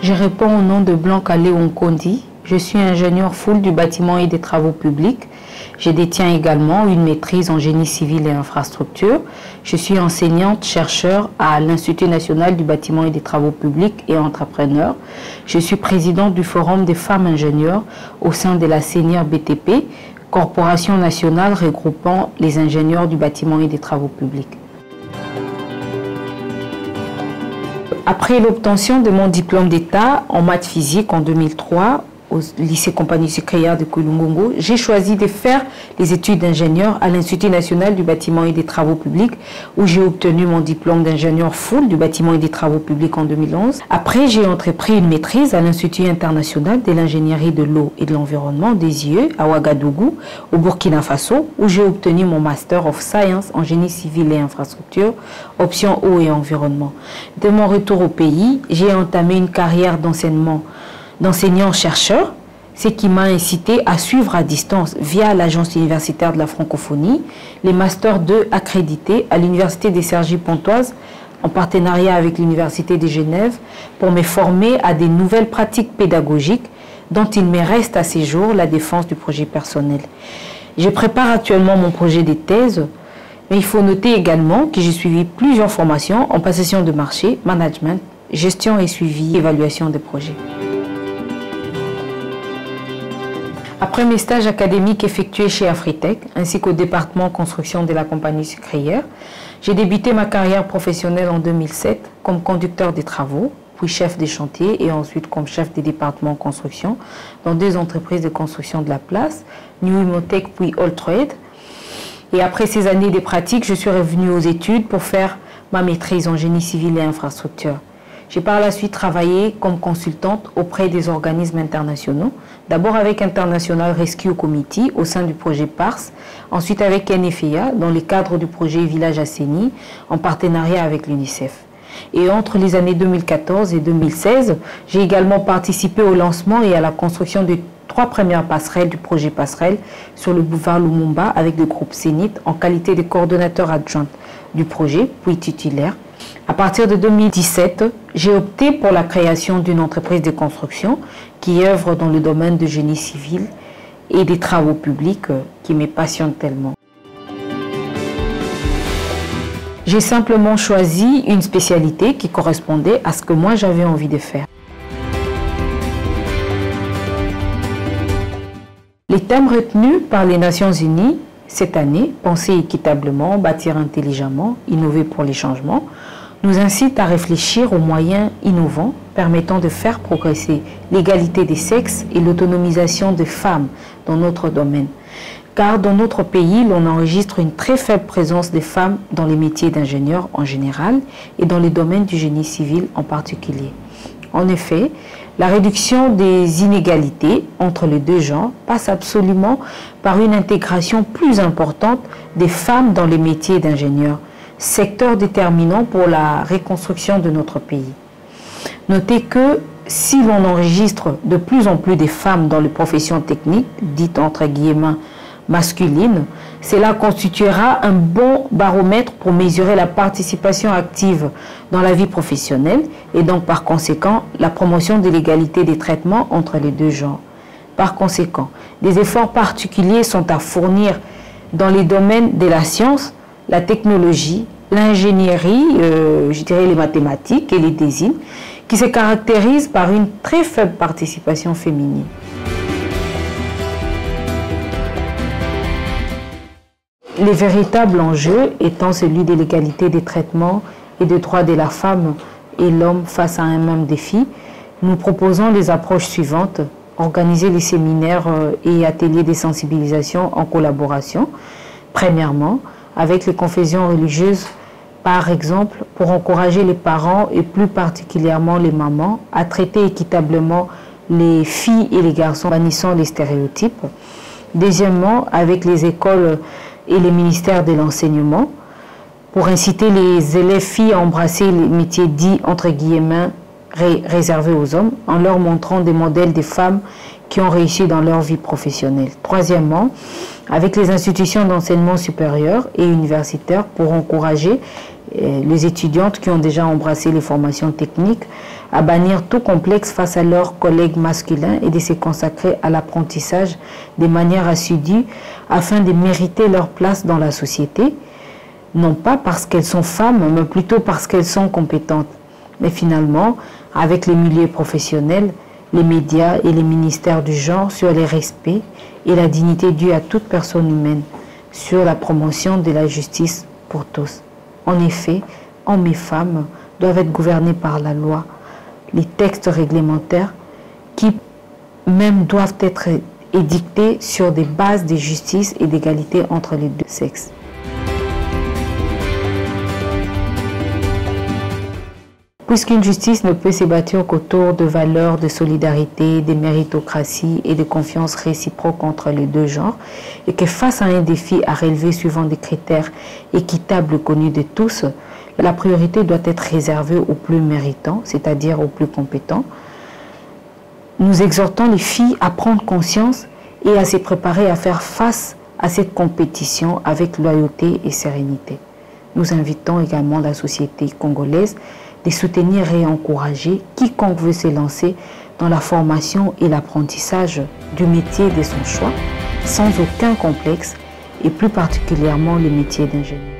Je réponds au nom de Blanca Léon Kondi. Je suis ingénieur full du bâtiment et des travaux publics. Je détiens également une maîtrise en génie civil et infrastructure. Je suis enseignante-chercheur à l'Institut national du bâtiment et des travaux publics et entrepreneur. Je suis présidente du Forum des femmes ingénieurs au sein de la CNIR BTP, corporation nationale regroupant les ingénieurs du bâtiment et des travaux publics. Après l'obtention de mon diplôme d'État en maths physique en 2003, au lycée Compagnie sucrière de Kulungongo, j'ai choisi de faire les études d'ingénieur à l'Institut national du bâtiment et des travaux publics où j'ai obtenu mon diplôme d'ingénieur full du bâtiment et des travaux publics en 2011. Après, j'ai entrepris une maîtrise à l'Institut international de l'ingénierie de l'eau et de l'environnement des IE à Ouagadougou, au Burkina Faso, où j'ai obtenu mon Master of Science en génie civil et infrastructure, option eau et environnement. De mon retour au pays, j'ai entamé une carrière d'enseignant-chercheur, ce qui m'a incité à suivre à distance via l'Agence universitaire de la francophonie les Masters 2 accrédités à l'Université des Cergy-Pontoise en partenariat avec l'Université de Genève pour me former à des nouvelles pratiques pédagogiques dont il me reste à ce jour la défense du projet personnel. Je prépare actuellement mon projet de thèse, mais il faut noter également que j'ai suivi plusieurs formations en passation de marché, management, gestion et suivi, évaluation des projets. Après mes stages académiques effectués chez Afritech, ainsi qu'au département construction de la compagnie sucrière, j'ai débuté ma carrière professionnelle en 2007 comme conducteur des travaux, puis chef des chantiers et ensuite comme chef des départements construction dans deux entreprises de construction de la place, New Imotech puis All Trade. Et après ces années de pratique, je suis revenue aux études pour faire ma maîtrise en génie civil et infrastructure. J'ai par la suite travaillé comme consultante auprès des organismes internationaux, d'abord avec International Rescue Committee au sein du projet PARS, ensuite avec NFIA dans le cadre du projet Village Assaini en partenariat avec l'UNICEF. Et entre les années 2014 et 2016, j'ai également participé au lancement et à la construction des 3 premières passerelles du projet Passerelle sur le boulevard Lumumba avec le groupe Zénith en qualité de coordonnateur adjoint du projet, puis titulaire. À partir de 2017, j'ai opté pour la création d'une entreprise de construction qui œuvre dans le domaine du génie civil et des travaux publics qui me passionnent tellement. J'ai simplement choisi une spécialité qui correspondait à ce que moi j'avais envie de faire. Les thèmes retenus par les Nations Unies cette année, penser équitablement, bâtir intelligemment, innover pour les changements, nous incitent à réfléchir aux moyens innovants permettant de faire progresser l'égalité des sexes et l'autonomisation des femmes dans notre domaine. Car dans notre pays, l'on enregistre une très faible présence des femmes dans les métiers d'ingénieur en général et dans les domaines du génie civil en particulier. En effet, la réduction des inégalités entre les deux genres passe absolument par une intégration plus importante des femmes dans les métiers d'ingénieur, secteur déterminant pour la reconstruction de notre pays. Notez que si l'on enregistre de plus en plus de femmes dans les professions techniques, dites entre guillemets masculines, cela constituera un bon baromètre pour mesurer la participation active dans la vie professionnelle et donc par conséquent la promotion de l'égalité des traitements entre les deux genres. Par conséquent, des efforts particuliers sont à fournir dans les domaines de la science, la technologie, l'ingénierie, je dirais les mathématiques et les designs, qui se caractérisent par une très faible participation féminine. Les véritables enjeux étant celui de l'égalité des traitements et des droits de la femme et l'homme face à un même défi, nous proposons les approches suivantes. Organiser les séminaires et ateliers de sensibilisation en collaboration. Premièrement, avec les confessions religieuses, par exemple, pour encourager les parents et plus particulièrement les mamans à traiter équitablement les filles et les garçons, bannissant les stéréotypes. Deuxièmement, avec les écoles et les ministères de l'enseignement, pour inciter les élèves filles à embrasser les métiers dits entre guillemets réservés aux hommes, en leur montrant des modèles de femmes qui ont réussi dans leur vie professionnelle. Troisièmement, avec les institutions d'enseignement supérieur et universitaire pour encourager les étudiantes qui ont déjà embrassé les formations techniques à bannir tout complexe face à leurs collègues masculins et de se consacrer à l'apprentissage de manière assidue afin de mériter leur place dans la société, non pas parce qu'elles sont femmes, mais plutôt parce qu'elles sont compétentes. Mais finalement, avec les milieux professionnels, les médias et les ministères du genre sur les respects et la dignité due à toute personne humaine, sur la promotion de la justice pour tous. En effet, hommes et femmes doivent être gouvernés par la loi, les textes réglementaires qui même doivent être édictés sur des bases de justice et d'égalité entre les deux sexes. Puisqu'une justice ne peut se bâtir qu'autour de valeurs de solidarité, de méritocratie et de confiance réciproque entre les deux genres, et que face à un défi à relever suivant des critères équitables connus de tous, la priorité doit être réservée aux plus méritants, c'est-à-dire aux plus compétents. Nous exhortons les filles à prendre conscience et à se préparer à faire face à cette compétition avec loyauté et sérénité. Nous invitons également la société congolaise de soutenir et encourager quiconque veut se lancer dans la formation et l'apprentissage du métier de son choix, sans aucun complexe, et plus particulièrement le métier d'ingénieur.